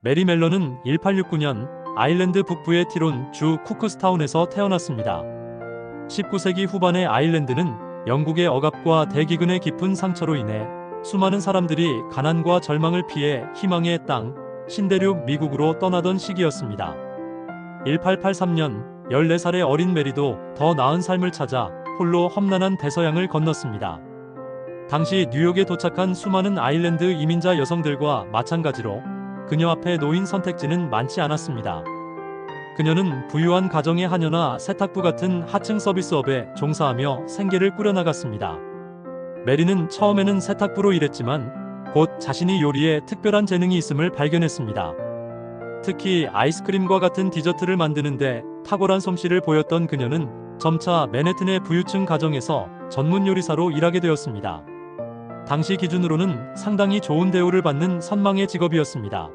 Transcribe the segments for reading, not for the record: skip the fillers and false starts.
메리 멜런은 1869년 아일랜드 북부의 티론 주 쿠크스타운에서 태어났습니다. 19세기 후반의 아일랜드는 영국의 억압과 대기근의 깊은 상처로 인해 수많은 사람들이 가난과 절망을 피해 희망의 땅, 신대륙 미국으로 떠나던 시기였습니다. 1883년 14살의 어린 메리도 더 나은 삶을 찾아 홀로 험난한 대서양을 건넜습니다. 당시 뉴욕에 도착한 수많은 아일랜드 이민자 여성들과 마찬가지로 그녀 앞에 놓인 선택지는 많지 않았습니다. 그녀는 부유한 가정의 하녀나 세탁부 같은 하층 서비스업에 종사하며 생계를 꾸려나갔습니다. 메리는 처음에는 세탁부로 일했지만 곧 자신이 요리에 특별한 재능이 있음을 발견했습니다. 특히 아이스크림과 같은 디저트를 만드는데 탁월한 솜씨를 보였던 그녀는 점차 맨해튼의 부유층 가정에서 전문 요리사로 일하게 되었습니다. 당시 기준으로는 상당히 좋은 대우를 받는 선망의 직업이었습니다.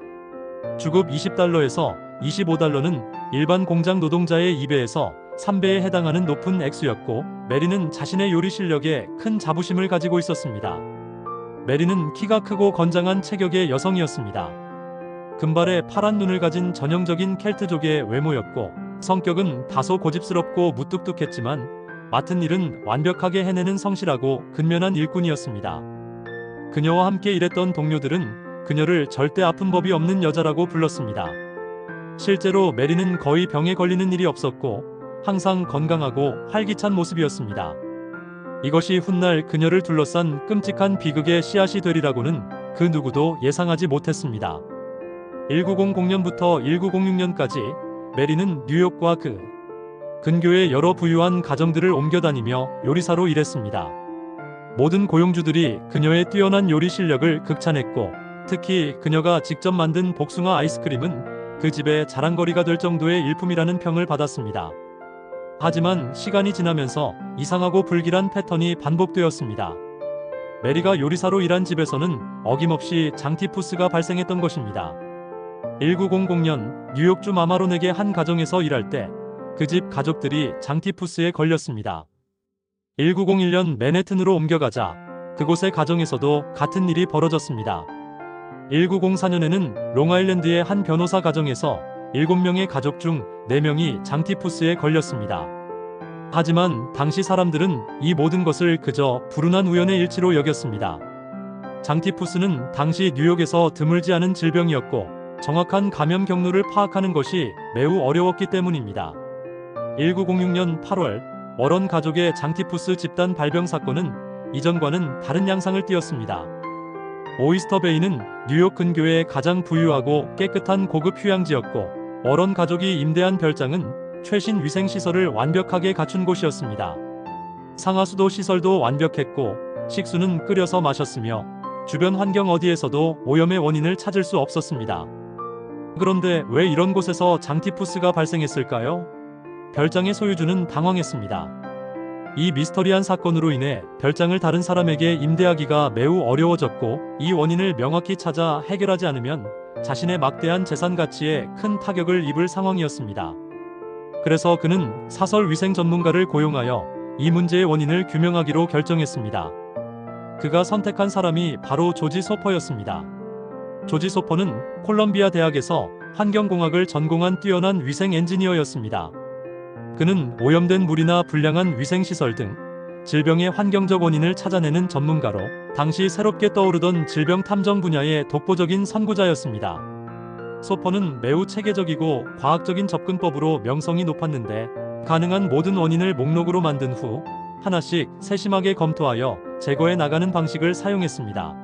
주급 $20에서 $25는 일반 공장 노동자의 2배에서 3배에 해당하는 높은 액수였고, 메리는 자신의 요리 실력에 큰 자부심을 가지고 있었습니다. 메리는 키가 크고 건장한 체격의 여성이었습니다. 금발에 파란 눈을 가진 전형적인 켈트족의 외모였고, 성격은 다소 고집스럽고 무뚝뚝했지만 맡은 일은 완벽하게 해내는 성실하고 근면한 일꾼이었습니다. 그녀와 함께 일했던 동료들은 그녀를 절대 아픈 법이 없는 여자라고 불렀습니다. 실제로 메리는 거의 병에 걸리는 일이 없었고 항상 건강하고 활기찬 모습이었습니다. 이것이 훗날 그녀를 둘러싼 끔찍한 비극의 씨앗이 되리라고는 그 누구도 예상하지 못했습니다. 1900년부터 1906년까지 메리는 뉴욕과 그 근교의 여러 부유한 가정들을 옮겨다니며 요리사로 일했습니다. 모든 고용주들이 그녀의 뛰어난 요리 실력을 극찬했고, 특히 그녀가 직접 만든 복숭아 아이스크림은 그 집의 자랑거리가 될 정도의 일품이라는 평을 받았습니다. 하지만 시간이 지나면서 이상하고 불길한 패턴이 반복되었습니다. 메리가 요리사로 일한 집에서는 어김없이 장티푸스가 발생했던 것입니다. 1900년 뉴욕주 마마론에게 한 가정에서 일할 때 그 집 가족들이 장티푸스에 걸렸습니다. 1901년 맨해튼으로 옮겨가자 그곳의 가정에서도 같은 일이 벌어졌습니다. 1904년에는 롱아일랜드의 한 변호사 가정에서 7명의 가족 중 4명이 장티푸스에 걸렸습니다. 하지만 당시 사람들은 이 모든 것을 그저 불운한 우연의 일치로 여겼습니다. 장티푸스는 당시 뉴욕에서 드물지 않은 질병이었고 정확한 감염 경로를 파악하는 것이 매우 어려웠기 때문입니다. 1906년 8월 워런 가족의 장티푸스 집단 발병 사건은 이전과는 다른 양상을 띠었습니다. 오이스터 베이는 뉴욕 근교의 가장 부유하고 깨끗한 고급 휴양지였고, 워런 가족이 임대한 별장은 최신 위생시설을 완벽하게 갖춘 곳이었습니다. 상하수도 시설도 완벽했고 식수는 끓여서 마셨으며 주변 환경 어디에서도 오염의 원인을 찾을 수 없었습니다. 그런데 왜 이런 곳에서 장티푸스가 발생했을까요? 별장의 소유주는 당황했습니다. 이 미스터리한 사건으로 인해 별장을 다른 사람에게 임대하기가 매우 어려워졌고, 이 원인을 명확히 찾아 해결하지 않으면 자신의 막대한 재산 가치에 큰 타격을 입을 상황이었습니다. 그래서 그는 사설 위생 전문가를 고용하여 이 문제의 원인을 규명하기로 결정했습니다. 그가 선택한 사람이 바로 조지 소퍼였습니다. 조지 소퍼는 콜럼비아 대학에서 환경공학을 전공한 뛰어난 위생 엔지니어였습니다. 그는 오염된 물이나 불량한 위생시설 등 질병의 환경적 원인을 찾아내는 전문가로 당시 새롭게 떠오르던 질병 탐정 분야의 독보적인 선구자였습니다. 소퍼는 매우 체계적이고 과학적인 접근법으로 명성이 높았는데, 가능한 모든 원인을 목록으로 만든 후 하나씩 세심하게 검토하여 제거해 나가는 방식을 사용했습니다.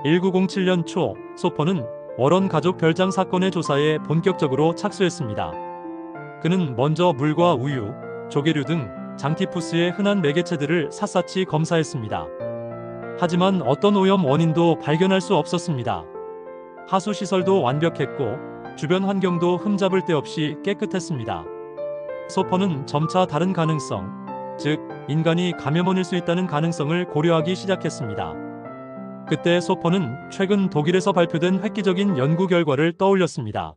1907년 초 소퍼는 워런 가족 별장 사건의 조사에 본격적으로 착수했습니다. 그는 먼저 물과 우유, 조개류 등 장티푸스의 흔한 매개체들을 샅샅이 검사했습니다. 하지만 어떤 오염 원인도 발견할 수 없었습니다. 하수시설도 완벽했고 주변 환경도 흠잡을 데 없이 깨끗했습니다. 소퍼는 점차 다른 가능성, 즉 인간이 감염원일 수 있다는 가능성을 고려하기 시작했습니다. 그때 소퍼는 최근 독일에서 발표된 획기적인 연구 결과를 떠올렸습니다.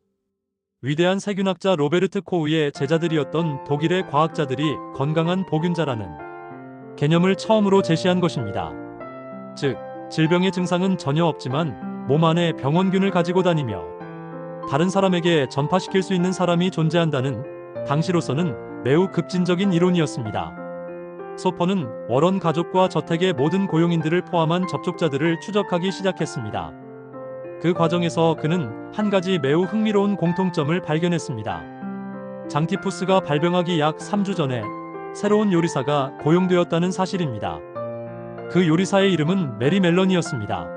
위대한 세균학자 로베르트 코흐의 제자들이었던 독일의 과학자들이 건강한 보균자라는 개념을 처음으로 제시한 것입니다. 즉, 질병의 증상은 전혀 없지만 몸 안에 병원균을 가지고 다니며 다른 사람에게 전파시킬 수 있는 사람이 존재한다는 당시로서는 매우 급진적인 이론이었습니다. 소퍼는 워런 가족과 저택의 모든 고용인들을 포함한 접촉자들을 추적하기 시작했습니다. 그 과정에서 그는 한 가지 매우 흥미로운 공통점을 발견했습니다. 장티푸스가 발병하기 약 3주 전에 새로운 요리사가 고용되었다는 사실입니다. 그 요리사의 이름은 메리 멜런이었습니다.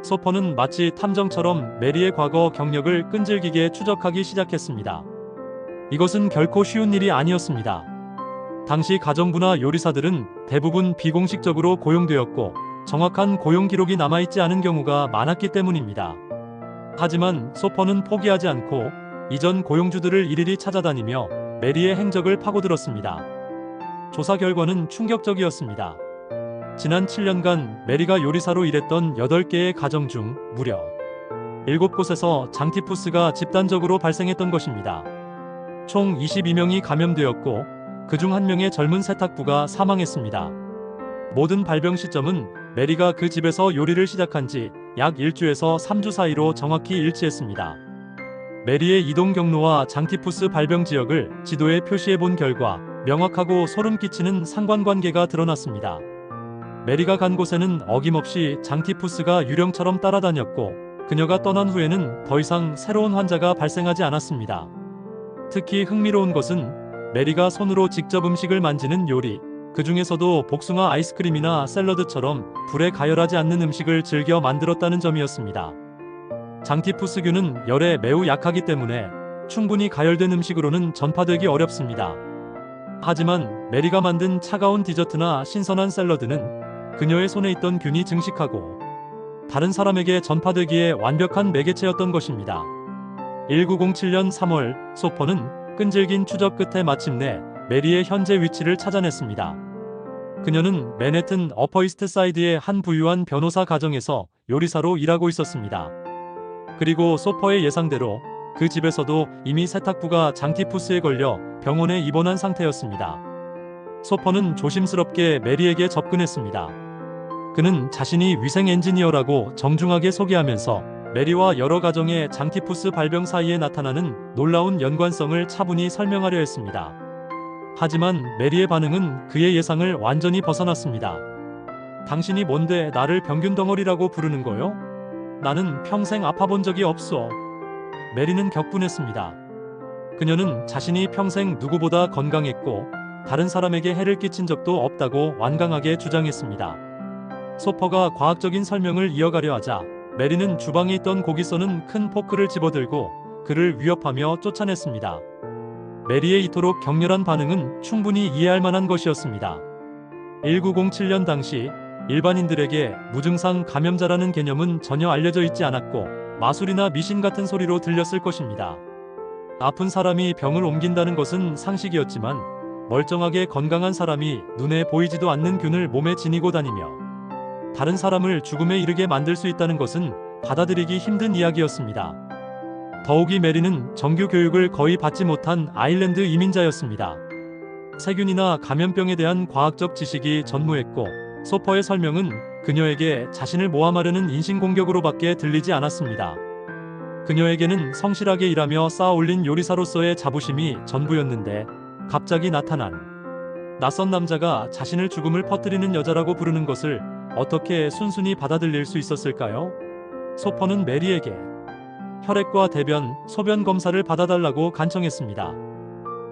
소퍼는 마치 탐정처럼 메리의 과거 경력을 끈질기게 추적하기 시작했습니다. 이것은 결코 쉬운 일이 아니었습니다. 당시 가정부나 요리사들은 대부분 비공식적으로 고용되었고 정확한 고용 기록이 남아있지 않은 경우가 많았기 때문입니다. 하지만 소퍼는 포기하지 않고 이전 고용주들을 일일이 찾아다니며 메리의 행적을 파고들었습니다. 조사 결과는 충격적이었습니다. 지난 7년간 메리가 요리사로 일했던 8개의 가정 중 무려 7곳에서 장티푸스가 집단적으로 발생했던 것입니다. 총 22명이 감염되었고 그중 1명의 젊은 세탁부가 사망했습니다. 모든 발병 시점은 메리가 그 집에서 요리를 시작한 지 약 1주에서 3주 사이로 정확히 일치했습니다. 메리의 이동 경로와 장티푸스 발병 지역을 지도에 표시해 본 결과 명확하고 소름 끼치는 상관관계가 드러났습니다. 메리가 간 곳에는 어김없이 장티푸스가 유령처럼 따라다녔고 그녀가 떠난 후에는 더 이상 새로운 환자가 발생하지 않았습니다. 특히 흥미로운 것은 메리가 손으로 직접 음식을 만지는 요리, 그 중에서도 복숭아 아이스크림이나 샐러드처럼 불에 가열하지 않는 음식을 즐겨 만들었다는 점이었습니다. 장티푸스균은 열에 매우 약하기 때문에 충분히 가열된 음식으로는 전파되기 어렵습니다. 하지만 메리가 만든 차가운 디저트나 신선한 샐러드는 그녀의 손에 있던 균이 증식하고 다른 사람에게 전파되기에 완벽한 매개체였던 것입니다. 1907년 3월 소퍼는 끈질긴 추적 끝에 마침내 메리의 현재 위치를 찾아냈습니다. 그녀는 맨해튼 어퍼이스트 사이드의 한 부유한 변호사 가정에서 요리사로 일하고 있었습니다. 그리고 소퍼의 예상대로 그 집에서도 이미 세탁부가 장티푸스에 걸려 병원에 입원한 상태였습니다. 소퍼는 조심스럽게 메리에게 접근했습니다. 그는 자신이 위생 엔지니어라고 정중하게 소개하면서 메리와 여러 가정의 장티푸스 발병 사이에 나타나는 놀라운 연관성을 차분히 설명하려 했습니다. 하지만 메리의 반응은 그의 예상을 완전히 벗어났습니다. 당신이 뭔데 나를 병균 덩어리라고 부르는 거요? 나는 평생 아파본 적이 없어. 메리는 격분했습니다. 그녀는 자신이 평생 누구보다 건강했고 다른 사람에게 해를 끼친 적도 없다고 완강하게 주장했습니다. 소퍼가 과학적인 설명을 이어가려 하자 메리는 주방에 있던 고기 써는 큰 포크를 집어들고 그를 위협하며 쫓아냈습니다. 메리의 이토록 격렬한 반응은 충분히 이해할 만한 것이었습니다. 1907년 당시 일반인들에게 무증상 감염자라는 개념은 전혀 알려져 있지 않았고 마술이나 미신 같은 소리로 들렸을 것입니다. 아픈 사람이 병을 옮긴다는 것은 상식이었지만 멀쩡하게 건강한 사람이 눈에 보이지도 않는 균을 몸에 지니고 다니며 다른 사람을 죽음에 이르게 만들 수 있다는 것은 받아들이기 힘든 이야기였습니다. 더욱이 메리는 정규 교육을 거의 받지 못한 아일랜드 이민자였습니다. 세균이나 감염병에 대한 과학적 지식이 전무했고 소퍼의 설명은 그녀에게 자신을 모함하려는 인신공격으로밖에 들리지 않았습니다. 그녀에게는 성실하게 일하며 쌓아올린 요리사로서의 자부심이 전부였는데 갑자기 나타난 낯선 남자가 자신을 죽음을 퍼뜨리는 여자라고 부르는 것을 어떻게 순순히 받아들일 수 있었을까요? 소퍼는 메리에게 혈액과 대변, 소변 검사를 받아달라고 간청했습니다.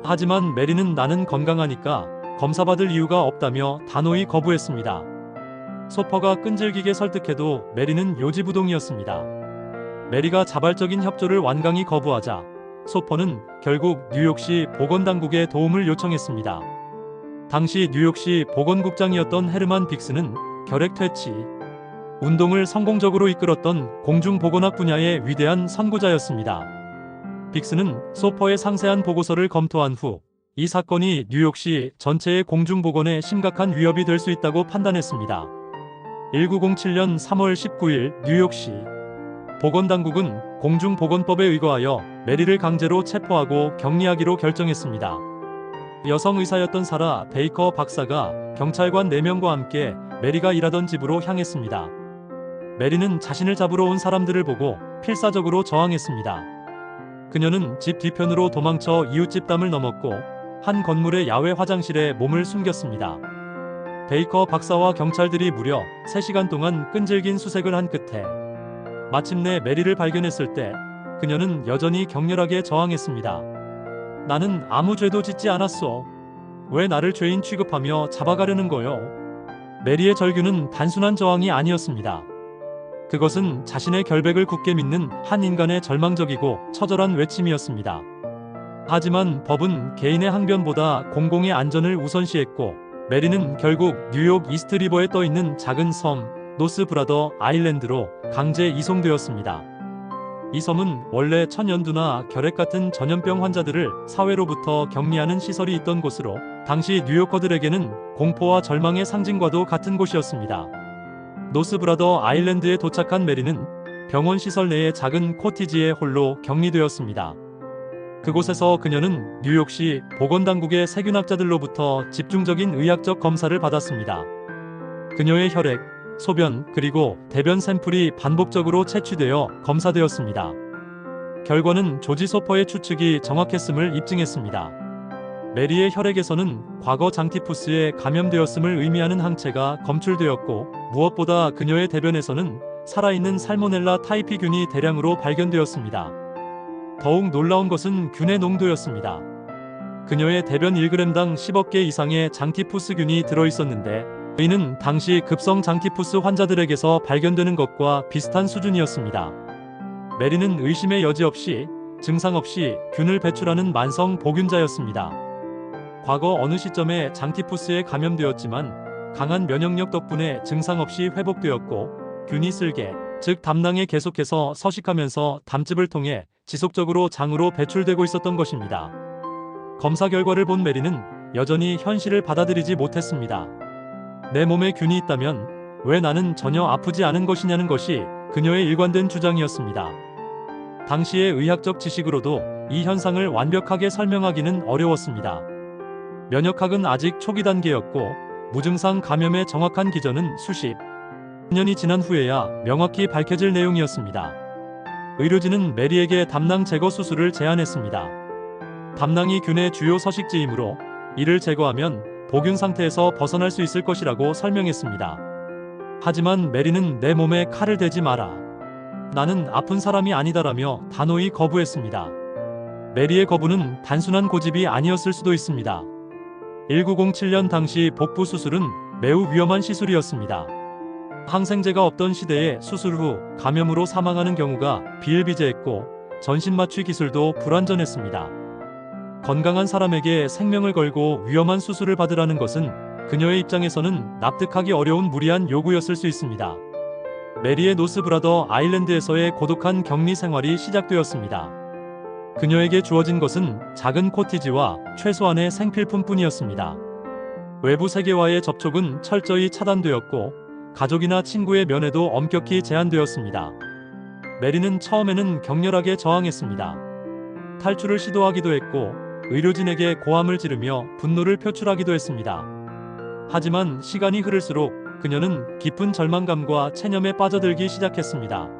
하지만 메리는 나는 건강하니까 검사받을 이유가 없다며 단호히 거부했습니다. 소퍼가 끈질기게 설득해도 메리는 요지부동이었습니다. 메리가 자발적인 협조를 완강히 거부하자 소퍼는 결국 뉴욕시 보건당국에 도움을 요청했습니다. 당시 뉴욕시 보건국장이었던 헤르만 빅스는 결핵 퇴치 운동을 성공적으로 이끌었던 공중보건학 분야의 위대한 선구자였습니다. 빅스는 소퍼의 상세한 보고서를 검토한 후 이 사건이 뉴욕시 전체의 공중보건에 심각한 위협이 될 수 있다고 판단했습니다. 1907년 3월 19일 뉴욕시 보건당국은 공중보건법에 의거하여 메리를 강제로 체포하고 격리하기로 결정했습니다. 여성 의사였던 사라 베이커 박사가 경찰관 4명과 함께 메리가 일하던 집으로 향했습니다. 메리는 자신을 잡으러 온 사람들을 보고 필사적으로 저항했습니다. 그녀는 집 뒤편으로 도망쳐 이웃집 담을 넘었고 한 건물의 야외 화장실에 몸을 숨겼습니다. 베이커 박사와 경찰들이 무려 3시간 동안 끈질긴 수색을 한 끝에 마침내 메리를 발견했을 때 그녀는 여전히 격렬하게 저항했습니다. 나는 아무 죄도 짓지 않았어. 왜 나를 죄인 취급하며 잡아가려는 거요? 메리의 절규는 단순한 저항이 아니었습니다. 그것은 자신의 결백을 굳게 믿는 한 인간의 절망적이고 처절한 외침이었습니다. 하지만 법은 개인의 항변보다 공공의 안전을 우선시했고 메리는 결국 뉴욕 이스트리버에 떠있는 작은 섬 노스브라더 아일랜드로 강제 이송되었습니다. 이 섬은 원래 천연두나 결핵 같은 전염병 환자들을 사회로부터 격리하는 시설이 있던 곳으로 당시 뉴요커들에게는 공포와 절망의 상징과도 같은 곳이었습니다. 노스브라더 아일랜드에 도착한 메리는 병원 시설 내의 작은 코티지에 홀로 격리되었습니다. 그곳에서 그녀는 뉴욕시 보건당국의 세균학자들로부터 집중적인 의학적 검사를 받았습니다. 그녀의 혈액, 소변, 그리고 대변 샘플이 반복적으로 채취되어 검사되었습니다. 결과는 조지 소퍼의 추측이 정확했음을 입증했습니다. 메리의 혈액에서는 과거 장티푸스에 감염되었음을 의미하는 항체가 검출되었고 무엇보다 그녀의 대변에서는 살아있는 살모넬라 타이피균이 대량으로 발견되었습니다. 더욱 놀라운 것은 균의 농도였습니다. 그녀의 대변 1g당 10억 개 이상의 장티푸스균이 들어있었는데 이는 당시 급성 장티푸스 환자들에게서 발견되는 것과 비슷한 수준이었습니다. 메리는 의심의 여지 없이 증상 없이 균을 배출하는 만성 보균자였습니다. 과거 어느 시점에 장티푸스에 감염되었지만 강한 면역력 덕분에 증상 없이 회복되었고 균이 쓸개, 즉 담낭에 계속해서 서식하면서 담즙을 통해 지속적으로 장으로 배출되고 있었던 것입니다. 검사 결과를 본 메리는 여전히 현실을 받아들이지 못했습니다. 내 몸에 균이 있다면 왜 나는 전혀 아프지 않은 것이냐는 것이 그녀의 일관된 주장이었습니다. 당시의 의학적 지식으로도 이 현상을 완벽하게 설명하기는 어려웠습니다. 면역학은 아직 초기 단계였고 무증상 감염의 정확한 기전은 수십 년이 지난 후에야 명확히 밝혀질 내용이었습니다. 의료진은 메리에게 담낭 제거 수술을 제안했습니다. 담낭이 균의 주요 서식지이므로 이를 제거하면 보균 상태에서 벗어날 수 있을 것이라고 설명했습니다. 하지만 메리는 내 몸에 칼을 대지 마라. 나는 아픈 사람이 아니다라며 단호히 거부했습니다. 메리의 거부는 단순한 고집이 아니었을 수도 있습니다. 1907년 당시 복부 수술은 매우 위험한 시술이었습니다. 항생제가 없던 시대에 수술 후 감염으로 사망하는 경우가 비일비재했고 전신마취 기술도 불완전했습니다. 건강한 사람에게 생명을 걸고 위험한 수술을 받으라는 것은 그녀의 입장에서는 납득하기 어려운 무리한 요구였을 수 있습니다. 메리의 노스브라더 아일랜드에서의 고독한 격리 생활이 시작되었습니다. 그녀에게 주어진 것은 작은 코티지와 최소한의 생필품뿐이었습니다. 외부 세계와의 접촉은 철저히 차단되었고 가족이나 친구의 면회도 엄격히 제한되었습니다. 메리는 처음에는 격렬하게 저항했습니다. 탈출을 시도하기도 했고 의료진에게 고함을 지르며 분노를 표출하기도 했습니다. 하지만 시간이 흐를수록 그녀는 깊은 절망감과 체념에 빠져들기 시작했습니다.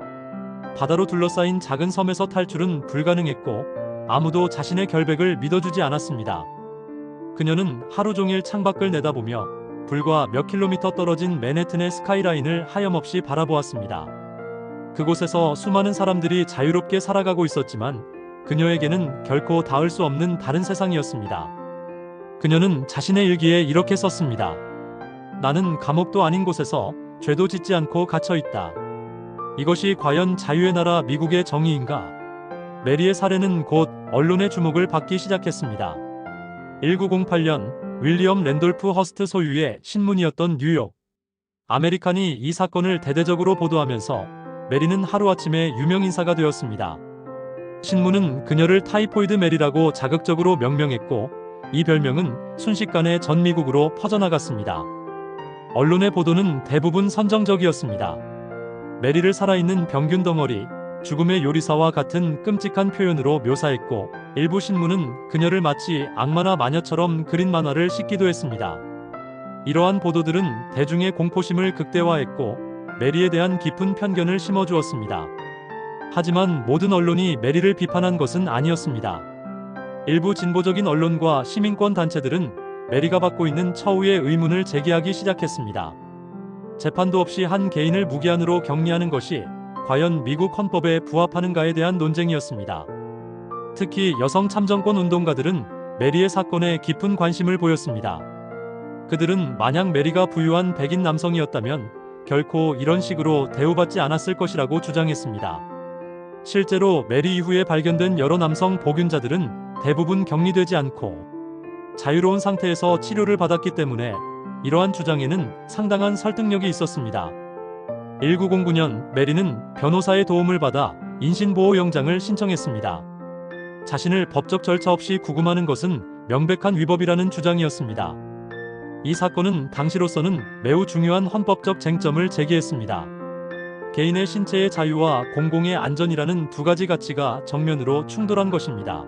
바다로 둘러싸인 작은 섬에서 탈출은 불가능했고 아무도 자신의 결백을 믿어주지 않았습니다. 그녀는 하루 종일 창밖을 내다보며 불과 몇 킬로미터 떨어진 맨해튼의 스카이라인을 하염없이 바라보았습니다. 그곳에서 수많은 사람들이 자유롭게 살아가고 있었지만 그녀에게는 결코 닿을 수 없는 다른 세상이었습니다. 그녀는 자신의 일기에 이렇게 썼습니다. 나는 감옥도 아닌 곳에서 죄도 짓지 않고 갇혀있다. 이것이 과연 자유의 나라 미국의 정의인가? 메리의 사례는 곧 언론의 주목을 받기 시작했습니다. 1908년 윌리엄 랜돌프 허스트 소유의 신문이었던 뉴욕 아메리칸이 이 사건을 대대적으로 보도하면서 메리는 하루아침에 유명인사가 되었습니다. 신문은 그녀를 타이포이드 메리라고 자극적으로 명명했고 이 별명은 순식간에 전 미국으로 퍼져나갔습니다. 언론의 보도는 대부분 선정적이었습니다. 메리를 살아있는 병균 덩어리, 죽음의 요리사와 같은 끔찍한 표현으로 묘사했고 일부 신문은 그녀를 마치 악마나 마녀처럼 그린 만화를 싣기도 했습니다. 이러한 보도들은 대중의 공포심을 극대화했고 메리에 대한 깊은 편견을 심어주었습니다. 하지만 모든 언론이 메리를 비판한 것은 아니었습니다. 일부 진보적인 언론과 시민권 단체들은 메리가 받고 있는 처우의 의문을 제기하기 시작했습니다. 재판도 없이 한 개인을 무기한으로 격리하는 것이 과연 미국 헌법에 부합하는가에 대한 논쟁이었습니다. 특히 여성 참정권 운동가들은 메리의 사건에 깊은 관심을 보였습니다. 그들은 만약 메리가 부유한 백인 남성이었다면 결코 이런 식으로 대우받지 않았을 것이라고 주장했습니다. 실제로 메리 이후에 발견된 여러 남성 복균자들은 대부분 격리되지 않고 자유로운 상태에서 치료를 받았기 때문에 이러한 주장에는 상당한 설득력이 있었습니다. 1909년 메리는 변호사의 도움을 받아 인신보호영장을 신청했습니다. 자신을 법적 절차 없이 구금하는 것은 명백한 위법이라는 주장이었습니다. 이 사건은 당시로서는 매우 중요한 헌법적 쟁점을 제기했습니다. 개인의 신체의 자유와 공공의 안전이라는 두 가지 가치가 정면으로 충돌한 것입니다.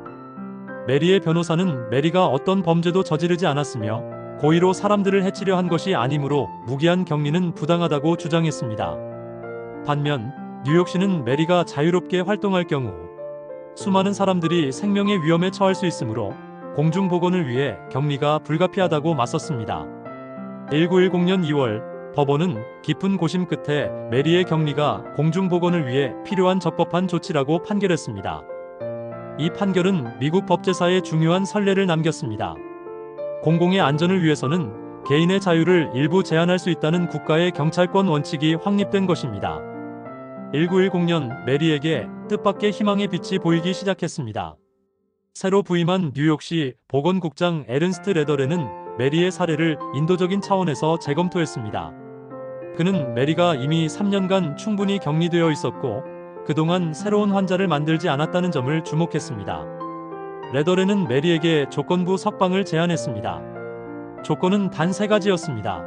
메리의 변호사는 메리가 어떤 범죄도 저지르지 않았으며 고의로 사람들을 해치려 한 것이 아니므로 무기한 격리는 부당하다고 주장했습니다. 반면 뉴욕시는 메리가 자유롭게 활동할 경우 수많은 사람들이 생명의 위험에 처할 수 있으므로 공중보건을 위해 격리가 불가피하다고 맞섰습니다. 1910년 2월 법원은 깊은 고심 끝에 메리의 격리가 공중보건을 위해 필요한 적법한 조치라고 판결했습니다. 이 판결은 미국 법제사에 중요한 선례를 남겼습니다. 공공의 안전을 위해서는 개인의 자유를 일부 제한할 수 있다는 국가의 경찰권 원칙이 확립된 것입니다. 1910년 메리에게 뜻밖의 희망의 빛이 보이기 시작했습니다. 새로 부임한 뉴욕시 보건국장 에른스트 레더레는 메리의 사례를 인도적인 차원에서 재검토했습니다. 그는 메리가 이미 3년간 충분히 격리되어 있었고 그동안 새로운 환자를 만들지 않았다는 점을 주목했습니다. 레더레는 메리에게 조건부 석방을 제안했습니다. 조건은 단 3가지였습니다.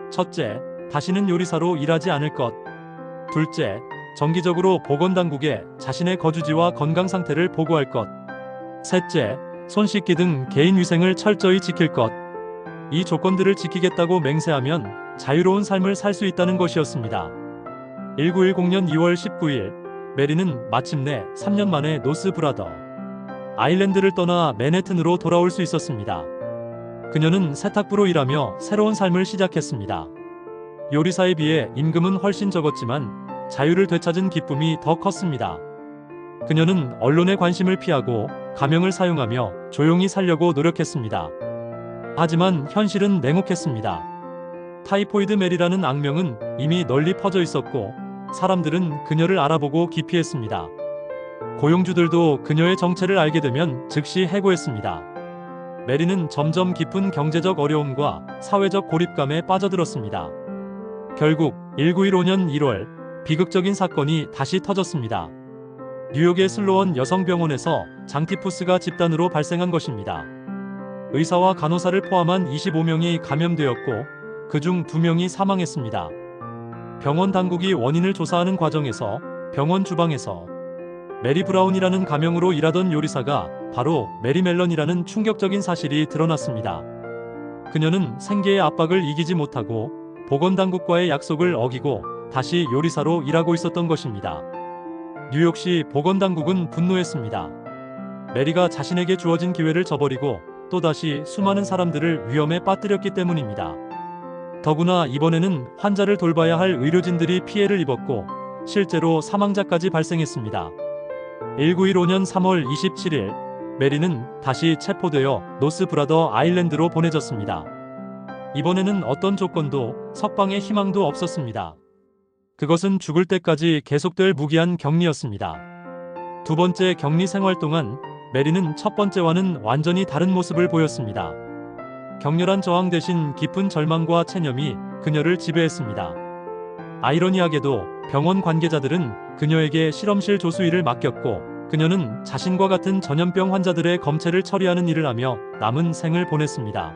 첫째, 다시는 요리사로 일하지 않을 것. 둘째, 정기적으로 보건당국에 자신의 거주지와 건강 상태를 보고할 것. 셋째, 손 씻기 등 개인 위생을 철저히 지킬 것. 이 조건들을 지키겠다고 맹세하면 자유로운 삶을 살 수 있다는 것이었습니다. 1910년 2월 19일 메리는 마침내 3년 만에 노스브라더 아일랜드를 떠나 맨해튼으로 돌아올 수 있었습니다. 그녀는 세탁부로 일하며 새로운 삶을 시작했습니다. 요리사에 비해 임금은 훨씬 적었지만 자유를 되찾은 기쁨이 더 컸습니다. 그녀는 언론의 관심을 피하고 가명을 사용하며 조용히 살려고 노력했습니다. 하지만 현실은 냉혹했습니다. 타이포이드 메리라는 악명은 이미 널리 퍼져 있었고 사람들은 그녀를 알아보고 기피했습니다. 고용주들도 그녀의 정체를 알게 되면 즉시 해고했습니다. 메리는 점점 깊은 경제적 어려움과 사회적 고립감에 빠져들었습니다. 결국 1915년 1월 비극적인 사건이 다시 터졌습니다. 뉴욕의 슬로원 여성병원에서 장티푸스가 집단으로 발생한 것입니다. 의사와 간호사를 포함한 25명이 감염되었고 그중 2명이 사망했습니다. 병원 당국이 원인을 조사하는 과정에서 병원 주방에서 메리 브라운이라는 가명으로 일하던 요리사가 바로 메리 멜런이라는 충격적인 사실이 드러났습니다. 그녀는 생계의 압박을 이기지 못하고 보건당국과의 약속을 어기고 다시 요리사로 일하고 있었던 것입니다. 뉴욕시 보건당국은 분노했습니다. 메리가 자신에게 주어진 기회를 저버리고 또다시 수많은 사람들을 위험에 빠뜨렸기 때문입니다. 더구나 이번에는 환자를 돌봐야 할 의료진들이 피해를 입었고 실제로 사망자까지 발생했습니다. 1915년 3월 27일 메리는 다시 체포되어 노스브라더 아일랜드로 보내졌습니다. 이번에는 어떤 조건도 석방의 희망도 없었습니다. 그것은 죽을 때까지 계속될 무기한 격리였습니다. 두 번째 격리 생활 동안 메리는 첫 번째와는 완전히 다른 모습을 보였습니다. 격렬한 저항 대신 깊은 절망과 체념이 그녀를 지배했습니다. 아이러니하게도 병원 관계자들은 그녀에게 실험실 조수일을 맡겼고 그녀는 자신과 같은 전염병 환자들의 검체를 처리하는 일을 하며 남은 생을 보냈습니다.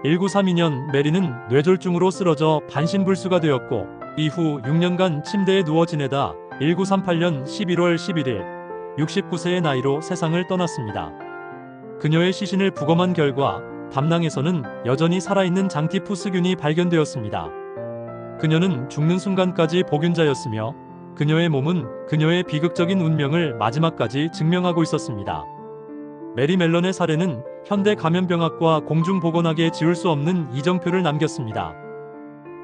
1932년 메리는 뇌졸중으로 쓰러져 반신불수가 되었고 이후 6년간 침대에 누워 지내다 1938년 11월 11일 69세의 나이로 세상을 떠났습니다. 그녀의 시신을 부검한 결과 담낭에서는 여전히 살아있는 장티푸스균이 발견되었습니다. 그녀는 죽는 순간까지 복균자였으며 그녀의 몸은 그녀의 비극적인 운명을 마지막까지 증명하고 있었습니다. 메리 멜런의 사례는 현대 감염병학과 공중보건학에 지울 수 없는 이정표를 남겼습니다.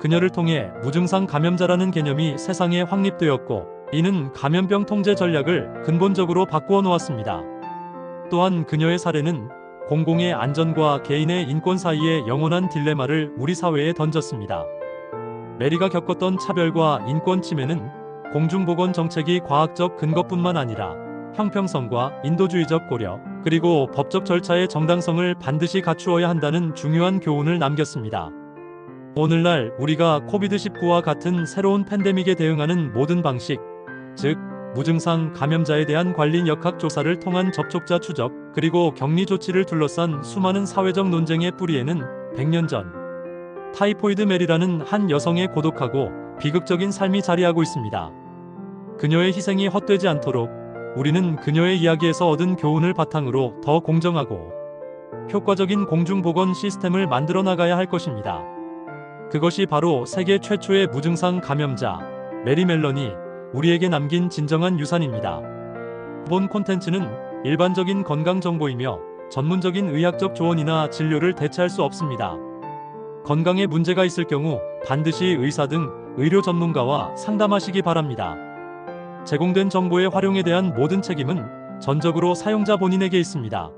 그녀를 통해 무증상 감염자라는 개념이 세상에 확립되었고, 이는 감염병 통제 전략을 근본적으로 바꾸어 놓았습니다. 또한 그녀의 사례는 공공의 안전과 개인의 인권 사이의 영원한 딜레마를 우리 사회에 던졌습니다. 메리가 겪었던 차별과 인권 침해는 공중보건 정책이 과학적 근거뿐만 아니라 형평성과 인도주의적 고려, 그리고 법적 절차의 정당성을 반드시 갖추어야 한다는 중요한 교훈을 남겼습니다. 오늘날 우리가 코비드-19와 같은 새로운 팬데믹에 대응하는 모든 방식, 즉 무증상 감염자에 대한 관리 역학조사를 통한 접촉자 추적, 그리고 격리 조치를 둘러싼 수많은 사회적 논쟁의 뿌리에는 100년 전 타이포이드 메리라는 한 여성의 고독하고 비극적인 삶이 자리하고 있습니다. 그녀의 희생이 헛되지 않도록 우리는 그녀의 이야기에서 얻은 교훈을 바탕으로 더 공정하고 효과적인 공중보건 시스템을 만들어 나가야 할 것입니다. 그것이 바로 세계 최초의 무증상 감염자 메리 멜런이 우리에게 남긴 진정한 유산입니다. 본 콘텐츠는 일반적인 건강 정보이며 전문적인 의학적 조언이나 진료를 대체할 수 없습니다. 건강에 문제가 있을 경우 반드시 의사 등 의료 전문가와 상담하시기 바랍니다. 제공된 정보의 활용에 대한 모든 책임은 전적으로 사용자 본인에게 있습니다.